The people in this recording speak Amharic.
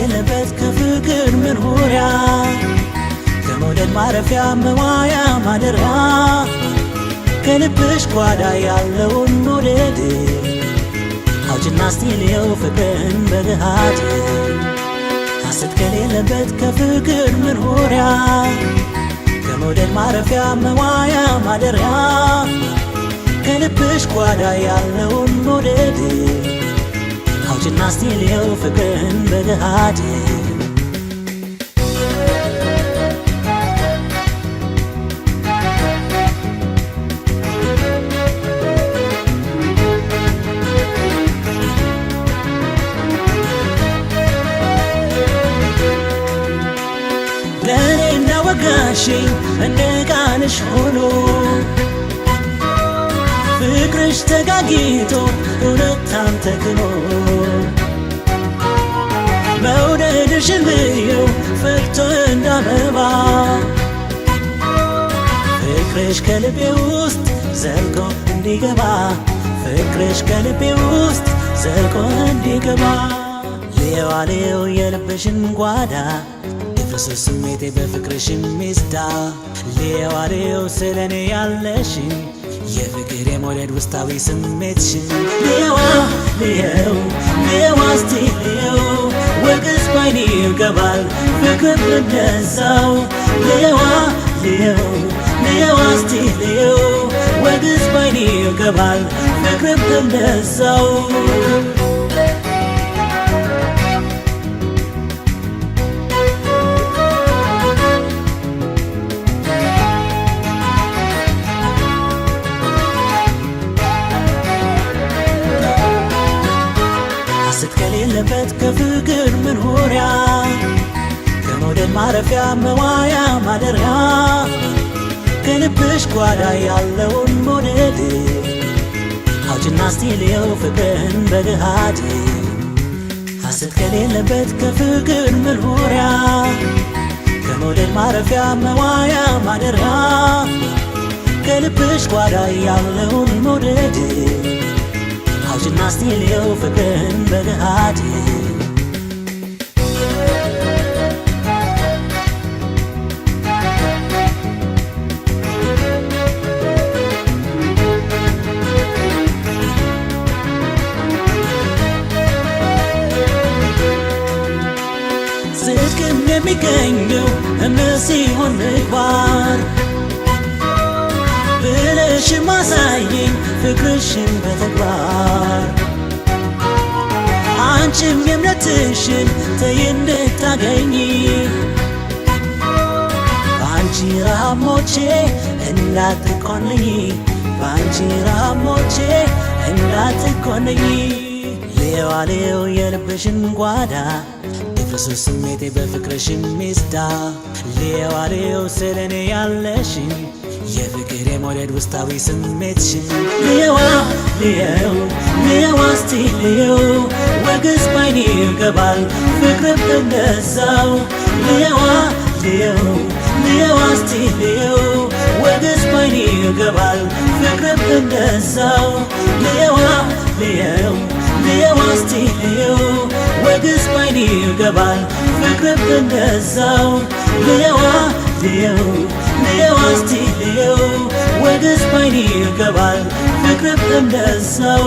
ከሌለበት ከፍቅር መኖሪያ ከመውደድ ማረፊያ መዋያ ማደሪያ ከልብሽ ጓዳ ያለውን መውደድ አውጭና ስቲልየው ፍቅርን በገሃድ ሐሰት ከሌለበት ከፍቅር መኖሪያ ከመውደድ ማረፊያ መዋያ ማደሪያ ከልብሽ ጓዳ ያለውን መውደድ አውጭና ስቲልየው ፍቅርን በገሃድ ለእኔ እንዳወጋሽኝ እንደ ቃልሽ ሆኖ ፍቅርሽ ተጋጊቶ እውነታም ተክኖ መውደድሽን ብዬው ፈክቶ እንዳበባ ፍቅርሽ ከልቤ ውስጥ ዘልቆ እንዲገባ ፍቅርሽ ከልቤ ውስጥ ዘልቆ እንዲገባ ልየዋልየው የልብሽን ጓዳ የፍቅር ስሜቴ በፍቅርሽ ሚስዳ ልየዋልየው ስለኔ ያለሽን የፍቅር የመውደድ ውስጣዊ ስሜትሽን ልየዋ ልየው ልየዋ እስቲ ልየው ወግስ ባይኔ ይገባል ፍቅር እንደዛው ልየዋ ልየው ልየዋ እስቲ ልየው ወግስ ባይኔ ይገባል ፍቅር እንደዛው ሐሰት ከሌለበት ከፍቅር መኖሪያ ከመውደድ ማረፊያ መዋያ ማደሪያ ከልብሽ ጓዳ ያለውን መውደድ አውጭና ስቲልየው ፍቅርን በገሃድ ሐሰት ከሌለበት ከፍቅር መኖሪያ ከመውደድ ማረፊያ መዋያ ማደሪያ ከልብሽ ጓዳ ያለውን መውደድ አውጭና ስቲልየው ፍቅርን በገሃድ ጽድቅም የሚገኘው እምነት ሲሆን ምግባር ብለሽ ማሳየኝ ፍቅርሽን በተግባር አንቺም የእምነትሽን ተይ እንድታገኝ በአንቺ ረሃብ ሞቼ እንዳትኮንኝ በአንቺ ረሃብ ሞቼ እንዳትኮንኝ ልየዋልየው የልብሽን ጓዳ የፍቅር ስሜቴ በፍቅርሽ ሚስዳ ልየዋልየው ስለኔ ያለሽን የፍቅር የመውደድ ውስጣዊ ስሜትሽን ልየዋ ልየው ልየዋ እስቲ ልየው ወግስ ባይኔ ይገባል ፍቅር እንደዛው ልየዋ ልየው ልየዋ እስቲ ልየው ወግስ ባይኔ ይገባል ፍቅር እንደዛው ልየዋ ልየው ልየዋ እስቲ ልየው ወግስ ባይኔ ይገባል ፍቅር እንደዛው ልየዋ ልየው ልየዋ እስቲ ልየው ወግስ ባይኔ ይገባል ፍቅር እንደዛው